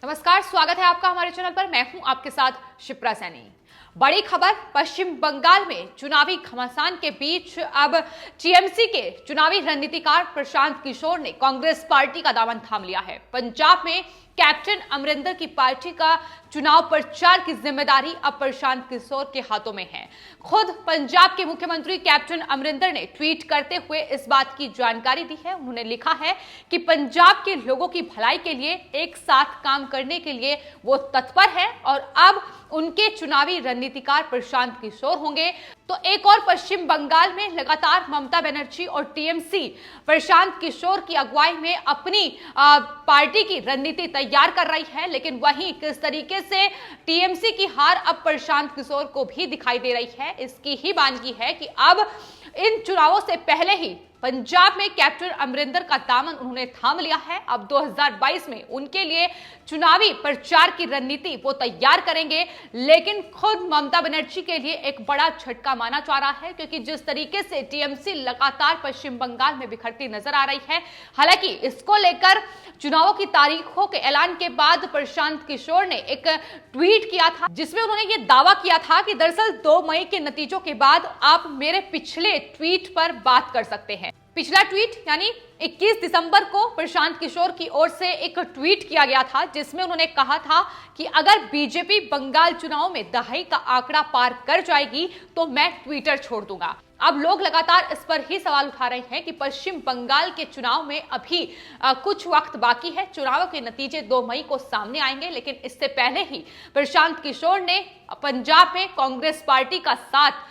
नमस्कार, स्वागत है आपका हमारे चैनल पर। मैं हूं आपके साथ शिप्रा सैनी। बड़ी खबर, पश्चिम बंगाल में चुनावी घमासान के बीच अब टीएमसी के चुनावी रणनीतिकार प्रशांत किशोर ने कांग्रेस पार्टी का दामन थाम लिया है। पंजाब में कैप्टन अमरिंदर की पार्टी का चुनाव प्रचार की जिम्मेदारी अब प्रशांत किशोर के हाथों में है। खुद पंजाब के मुख्यमंत्री कैप्टन अमरिंदर ने ट्वीट करते हुए इस बात की जानकारी दी है। उन्होंने लिखा है कि पंजाब के लोगों की भलाई के लिए एक साथ काम करने के लिए वो तत्पर है और अब उनके चुनावी रणनीतिकार प्रशांत किशोर होंगे। तो एक और पश्चिम बंगाल में लगातार ममता बनर्जी और टीएमसी प्रशांत किशोर की अगुवाई में अपनी पार्टी की रणनीति तैयार कर रही है, लेकिन वहीं किस तरीके से टीएमसी की हार अब प्रशांत किशोर को भी दिखाई दे रही है, इसकी ही बानगी है कि अब इन चुनावों से पहले ही पंजाब में कैप्टन अमरिंदर का दामन उन्होंने थाम लिया है। अब 2022 में उनके लिए चुनावी प्रचार की रणनीति वो तैयार करेंगे, लेकिन खुद ममता बनर्जी के लिए एक बड़ा झटका माना जा रहा है, क्योंकि जिस तरीके से टीएमसी लगातार पश्चिम बंगाल में बिखरती नजर आ रही है। हालांकि इसको लेकर चुनावों की तारीखों के ऐलान के बाद प्रशांत किशोर ने एक ट्वीट किया था, जिसमें उन्होंने ये दावा किया था कि दरअसल 2 मई के नतीजों के बाद आप मेरे पिछले ट्वीट पर बात कर सकते हैं। पिछला ट्वीट यानी 21 दिसंबर को प्रशांत किशोर की ओर से एक ट्वीट किया गया था, जिसमें उन्होंने कहा था कि अगर बीजेपी बंगाल चुनाव में दहाई का आंकड़ा पार कर जाएगी तो मैं ट्विटर छोड़ दूंगा। अब लोग लगातार इस पर ही सवाल उठा रहे हैं कि पश्चिम बंगाल के चुनाव में अभी कुछ वक्त बाकी है। चुनाव के नतीजे 2 मई को सामने आएंगे, लेकिन इससे पहले ही प्रशांत किशोर ने पंजाब में कांग्रेस पार्टी का साथ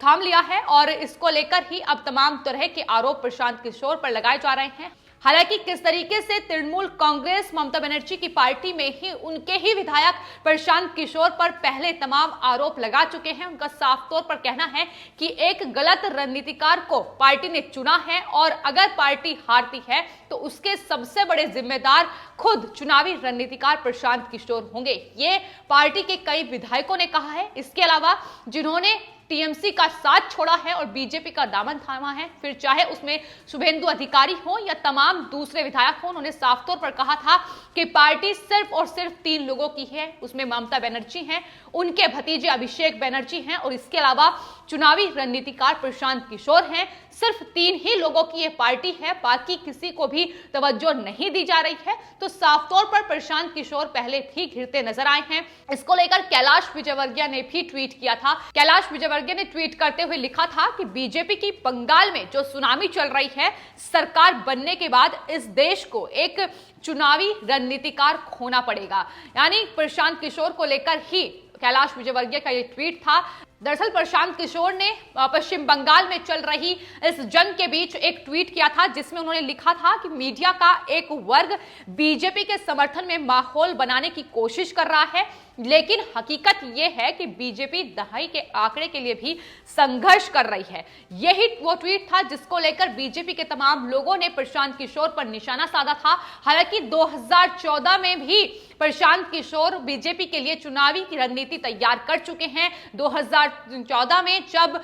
थाम लिया है और इसको लेकर ही अब तमाम तरह के आरोप प्रशांत किशोर पर लगाए जा रहे हैं। हालांकि किस तरीके से तृणमूल कांग्रेस ममता बनर्जी की पार्टी में ही उनके ही विधायक प्रशांत किशोर पर पहले तमाम आरोप लगा चुके हैं। उनका साफ तौर पर कहना है कि एक गलत रणनीतिकार को पार्टी ने चुना है और अगर पार्टी हारती है तो उसके सबसे बड़े जिम्मेदार खुद चुनावी रणनीतिकार प्रशांत किशोर होंगे। ये पार्टी के कई विधायकों ने कहा है। इसके अलावा जिन्होंने टीएमसी का साथ छोड़ा है और बीजेपी का दामन थामा है, फिर चाहे उसमें शुभेंदु अधिकारी हो या तमाम दूसरे विधायक हो, उन्होंने साफ तौर पर कहा था कि पार्टी सिर्फ और सिर्फ 3 लोगों की है। उसमें ममता बनर्जी हैं, उनके भतीजे अभिषेक बनर्जी हैं और इसके अलावा चुनावी रणनीतिकार प्रशांत किशोर हैं। सिर्फ 3 ही लोगों की ये पार्टी है, बाकी किसी को भी तवज्जो नहीं दी जा रही है। तो साफ तौर पर प्रशांत किशोर पहले भी घिरते नजर आए हैं। इसको लेकर कैलाश विजयवर्गीय ने भी ट्वीट किया था। कैलाश विजयवर्गीय ने ट्वीट करते हुए लिखा था कि बीजेपी की बंगाल में जो सुनामी चल रही है, सरकार बनने के बाद इस देश को एक चुनावी रणनीतिकार खोना पड़ेगा। यानी प्रशांत किशोर को लेकर ही कैलाश विजयवर्गीय का ये ट्वीट था। दरअसल प्रशांत किशोर ने पश्चिम बंगाल में चल रही इस जंग के बीच एक ट्वीट किया था, जिसमें उन्होंने लिखा था कि मीडिया का एक वर्ग बीजेपी के समर्थन में माहौल बनाने की कोशिश कर रहा है, लेकिन हकीकत यह है कि बीजेपी दहाई के आंकड़े के लिए भी संघर्ष कर रही है। यही वो ट्वीट था जिसको लेकर बीजेपी के तमाम लोगों ने प्रशांत किशोर पर निशाना साधा था। हालांकि 2014 में भी प्रशांत किशोर बीजेपी के लिए चुनावी रणनीति तैयार कर चुके हैं। 2014 में जब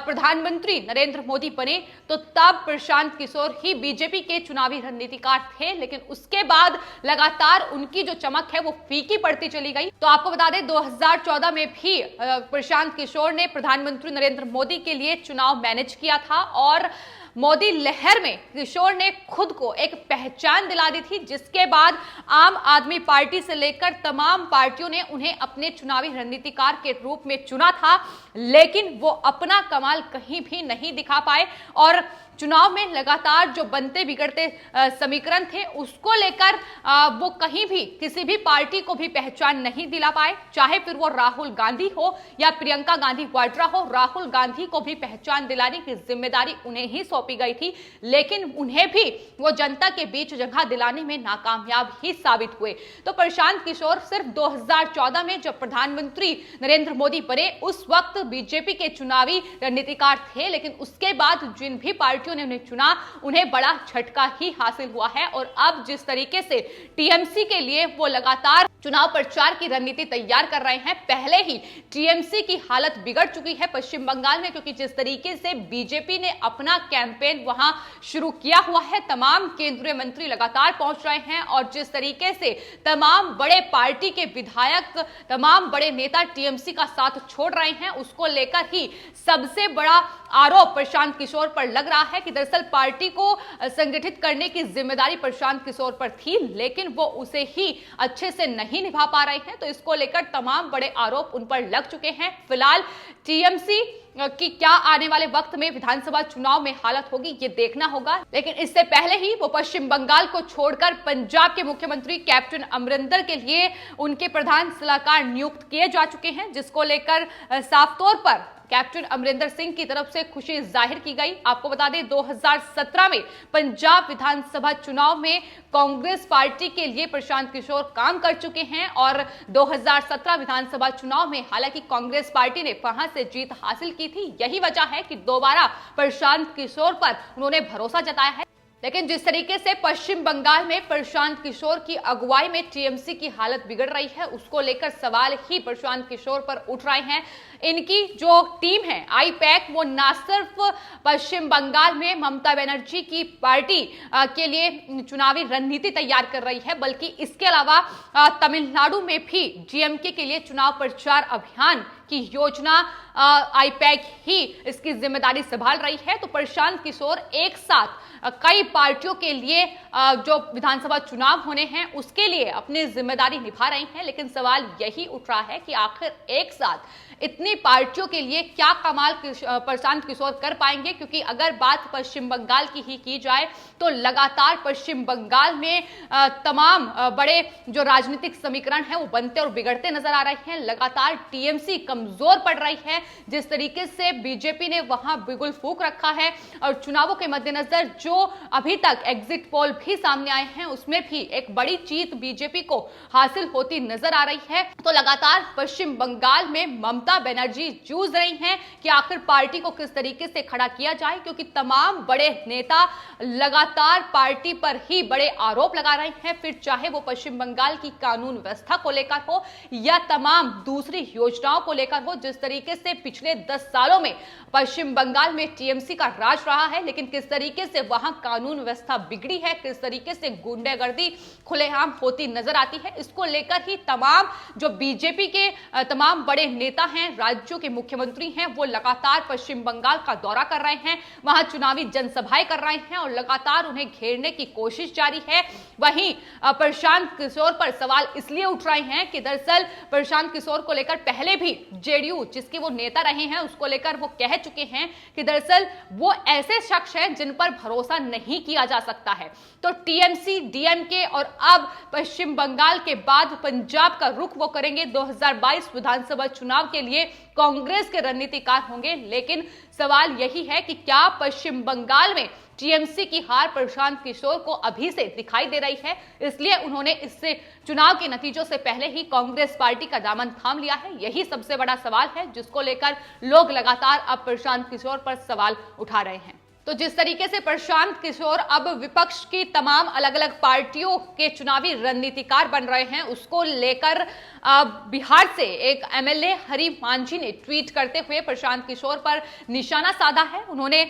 प्रधानमंत्री नरेंद्र मोदी बने तो तब प्रशांत किशोर ही बीजेपी के चुनावी रणनीतिकार थे, लेकिन उसके बाद लगातार उनकी जो चमक है वो फीकी पड़ती चली गई। तो आपको बता दें 2014 में भी प्रशांत किशोर ने प्रधानमंत्री नरेंद्र मोदी के लिए चुनाव मैनेज किया था और मोदी लहर में किशोर ने खुद को एक पहचान दिला दी थी, जिसके बाद आम आदमी पार्टी से लेकर तमाम पार्टियों ने उन्हें अपने चुनावी रणनीतिकार के रूप में चुना था, लेकिन वो अपना कमाल कहीं भी नहीं दिखा पाए और चुनाव में लगातार जो बनते बिगड़ते समीकरण थे उसको लेकर वो कहीं भी किसी भी पार्टी को भी पहचान नहीं दिला पाए। चाहे फिर वो राहुल गांधी हो या प्रियंका गांधी वाड्रा हो, राहुल गांधी को भी पहचान दिलाने की जिम्मेदारी उन्हें ही सौंपी गई थी, लेकिन उन्हें भी वो जनता के बीच जगह दिलाने में नाकामयाब ही साबित हुए। तो प्रशांत किशोर सिर्फ 2014 में जब प्रधानमंत्री नरेंद्र मोदी बने उस वक्त बीजेपी के चुनावी रणनीतिकार थे, लेकिन उसके बाद जिन भी पार्टियों ने उन्हें चुना उन्हें बड़ा झटका ही हासिल हुआ है और अब जिस तरीके से टीएमसी के लिए वो लगातार चुनाव प्रचार की रणनीति तैयार कर रहे हैं। पहले ही टीएमसी की हालत बिगड़ चुकी है पश्चिम बंगाल में, क्योंकि जिस तरीके से बीजेपी ने अपना कैंपेन वहां शुरू किया हुआ है, तमाम केंद्रीय मंत्री लगातार पहुंच रहे हैं और जिस तरीके से तमाम बड़े पार्टी के विधायक, तमाम बड़े नेता टीएमसी का साथ छोड़ रहे हैं, उसको लेकर ही सबसे बड़ा आरोप प्रशांत किशोर पर लग रहा है कि दरअसल पार्टी को संगठित करने की जिम्मेदारी प्रशांत किशोर पर थी, लेकिन वो उसे ही अच्छे से नहीं निभा पा रहे हैं। तो इसको लेकर तमाम बड़े आरोप उन पर लग चुके हैं। फिलहाल टीएमसी कि क्या आने वाले वक्त में विधानसभा चुनाव में हालत होगी ये देखना होगा, लेकिन इससे पहले ही वो पश्चिम बंगाल को छोड़कर पंजाब के मुख्यमंत्री कैप्टन अमरिंदर के लिए उनके प्रधान सलाहकार नियुक्त किए जा चुके हैं, जिसको लेकर साफ तौर पर कैप्टन अमरिंदर सिंह की तरफ से खुशी जाहिर की गई। आपको बता दें 2017 में पंजाब विधानसभा चुनाव में कांग्रेस पार्टी के लिए प्रशांत किशोर काम कर चुके हैं और 2017 विधानसभा चुनाव में हालांकि कांग्रेस पार्टी ने वहां से जीत हासिल की थी। यही वजह है कि दोबारा प्रशांत किशोर पर उन्होंने भरोसा जताया है। लेकिन जिस तरीके से पश्चिम बंगाल में प्रशांत किशोर की अगुवाई में टीएमसी की हालत बिगड़ रही है, उसको लेकर सवाल ही प्रशांत किशोर पर उठ रहे हैं। इनकी जो टीम है आईपैक, वो न सिर्फ पश्चिम बंगाल में ममता बनर्जी की पार्टी के लिए चुनावी रणनीति तैयार कर रही है, बल्कि इसके अलावा तमिलनाडु में भी डीएमके के लिए चुनाव प्रचार अभियान की योजना आईपैक ही इसकी जिम्मेदारी संभाल रही है। तो प्रशांत किशोर एक साथ कई पार्टियों के लिए जो विधानसभा चुनाव होने हैं उसके लिए अपनी जिम्मेदारी निभा रही हैं, लेकिन सवाल यही उठ रहा है कि आखिर एक साथ इतनी पार्टियों के लिए क्या कमाल प्रशांत किशोर कर पाएंगे, क्योंकि अगर बात पश्चिम बंगाल की ही की जाए तो लगातार पश्चिम बंगाल में तमाम बड़े जो राजनीतिक समीकरण है वो बनते और बिगड़ते नजर आ रहे हैं। लगातार टीएमसी कमजोर पड़ रही है, जिस तरीके से बीजेपी ने वहां बिगुल फूंक रखा है और चुनावों के मद्देनजर जो अभी तक एग्जिट पोल भी सामने आए हैं उसमें भी एक बड़ी जीत बीजेपी को हासिल होती नजर आ रही है। तो लगातार पश्चिम बंगाल में ममता बनर्जी जूझ रही हैं कि आखिर पार्टी को किस तरीके से खड़ा किया जाए, क्योंकि तमाम बड़े नेता लगातार पार्टी पर ही बड़े आरोप लगा रहे हैं, फिर चाहे वो पश्चिम बंगाल की कानून व्यवस्था को लेकर हो या तमाम दूसरी योजनाओं को लेकर हो। जिस तरीके से पिछले 10 सालों में पश्चिम बंगाल में टीएमसी का राज रहा है, लेकिन किस तरीके से वहां कानून व्यवस्था बिगड़ी है, किस तरीके से गुंडागर्दी खुलेआम होती नजर आती है, इसको लेकर ही तमाम जो बीजेपी के तमाम बड़े नेता हैं, राज्यों के मुख्यमंत्री हैं, वो लगातार पश्चिम बंगाल का दौरा कर रहे हैं, वहां चुनावी जनसभाएं कर रहे हैं और लगातार उन्हें घेरने की कोशिश जारी है। वहीं प्रशांत किशोर पर सवाल इसलिए उठ रहे हैं कि दरअसल प्रशांत किशोर को लेकर पहले भी जेडीयू जिसके वो नेता रहे हैं उसको लेकर वो कह चुके हैं कि दरअसल वो ऐसे शख्स हैं जिन पर भरोसा नहीं किया जा सकता है। तो टीएमसी, डीएमके और अब पश्चिम बंगाल के बाद पंजाब का रुख वो करेंगे। 2022 विधानसभा चुनाव के लिए कांग्रेस के रणनीतिकार होंगे, लेकिन सवाल यही है कि क्या पश्चिम बंगाल में टीएमसी की हार प्रशांत किशोर को अभी से दिखाई दे रही है, इसलिए उन्होंने इससे चुनाव के नतीजों से पहले ही कांग्रेस पार्टी का दामन थाम लिया है। यही सबसे बड़ा सवाल है जिसको लेकर लोग लगातार अब प्रशांत किशोर पर सवाल उठा रहे हैं। तो जिस तरीके से प्रशांत किशोर अब विपक्ष की तमाम अलग अलग पार्टियों के चुनावी रणनीतिकार बन रहे हैं, उसको लेकर बिहार से एक एमएलए हरि मांझी ने ट्वीट करते हुए प्रशांत किशोर पर निशाना साधा है। उन्होंने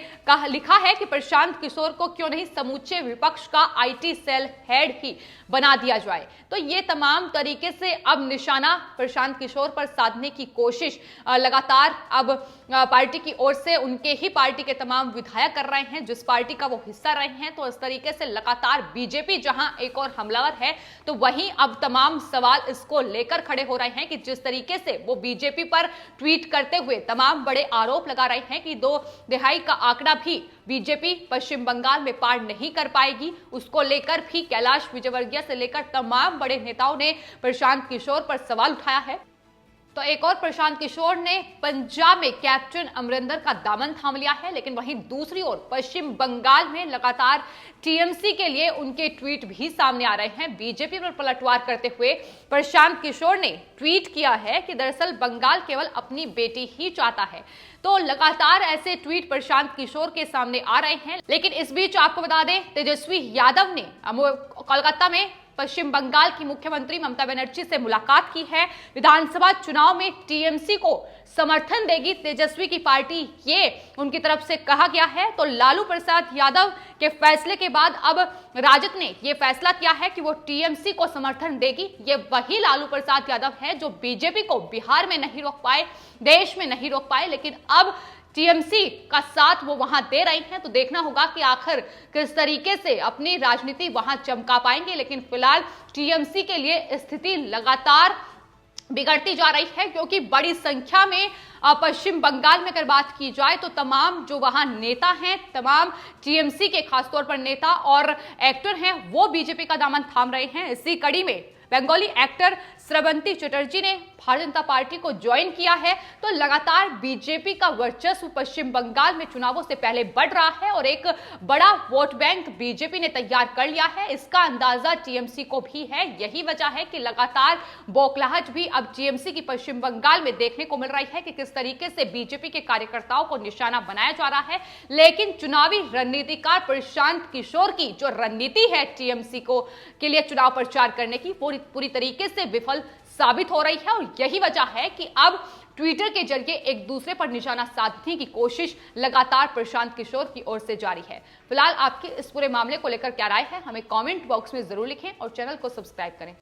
लिखा है कि प्रशांत किशोर को क्यों नहीं समूचे विपक्ष का आईटी सेल हेड ही बना दिया जाए। तो ये तमाम तरीके से अब निशाना प्रशांत किशोर पर साधने की कोशिश लगातार अब पार्टी की ओर से उनके ही पार्टी के तमाम विधायक कर रहे हैं जिस पार्टी का वो हिस्सा रहे हैं। तो इस तरीके से लगातार बीजेपी जहां एक और हमलावर है, तो वहीं अब तमाम सवाल इसको लेकर खड़े हो रहे हैं कि जिस तरीके से वो बीजेपी पर ट्वीट करते हुए तमाम बड़े आरोप लगा रहे हैं कि 2/3 का आंकड़ा भी बीजेपी पश्चिम बंगाल में पार नहीं कर पाएगी, उसको लेकर भी कैलाश विजयवर्गीय से लेकर तमाम बड़े नेताओं ने प्रशांत किशोर पर सवाल उठाया है। तो एक और प्रशांत किशोर ने पंजाब में कैप्टन अमरिंदर का दामन थाम लिया है, लेकिन वहीं दूसरी ओर पश्चिम बंगाल में लगातार टीएमसी के लिए उनके ट्वीट भी सामने आ रहे हैं। बीजेपी पर पलटवार करते हुए प्रशांत किशोर ने ट्वीट किया है कि दरअसल बंगाल केवल अपनी बेटी ही चाहता है। तो लगातार ऐसे ट्वीट प्रशांत किशोर के सामने आ रहे हैं, लेकिन इस बीच आपको बता दें तेजस्वी यादव ने कोलकाता में पश्चिम बंगाल की मुख्यमंत्री ममता बनर्जी से मुलाकात की है। विधानसभा चुनाव में टीएमसी को समर्थन देगी तेजस्वी की पार्टी, ये उनकी तरफ से कहा गया है। तो लालू प्रसाद यादव के फैसले के बाद अब राजद ने यह फैसला किया है कि वो टीएमसी को समर्थन देगी। ये वही लालू प्रसाद यादव है जो बीजेपी को बिहार में नहीं रोक पाए, देश में नहीं रोक पाए, लेकिन अब टीएमसी का साथ वो वहां दे रही हैं। तो देखना होगा कि आखिर किस तरीके से अपनी राजनीति वहां चमका पाएंगे। लेकिन फिलहाल टीएमसी के लिए स्थिति लगातार बिगड़ती जा रही है, क्योंकि बड़ी संख्या में पश्चिम बंगाल में अगर बात की जाए तो तमाम जो वहां नेता हैं, तमाम टीएमसी के खासतौर पर नेता और एक्टर हैं, वो बीजेपी का दामन थाम रहे हैं। इसी कड़ी में बंगाली एक्टर श्रवंती चटर्जी ने भारतीय जनता पार्टी को ज्वाइन किया है। तो लगातार बीजेपी का वर्चस्व पश्चिम बंगाल में चुनावों से पहले बढ़ रहा है और एक बड़ा वोट बैंक बीजेपी ने तैयार कर लिया है। इसका अंदाजा टीएमसी को भी है। यही वजह है कि लगातार बौखलाहट भी अब टीएमसी की पश्चिम बंगाल में देखने को मिल रही है कि किस तरीके से बीजेपी के कार्यकर्ताओं को निशाना बनाया जा रहा है। लेकिन चुनावी रणनीतिकार प्रशांत किशोर की जो रणनीति है टीएमसी को के लिए चुनाव प्रचार करने की पूरी तरीके से विफल साबित हो रही है। और यही वजह है कि अब ट्विटर के जरिए एक दूसरे पर निशाना साधने की कोशिश लगातार प्रशांत किशोर की ओर से जारी है। फिलहाल आपकी इस पूरे मामले को लेकर क्या राय है, हमें कमेंट बॉक्स में जरूर लिखें और चैनल को सब्सक्राइब करें।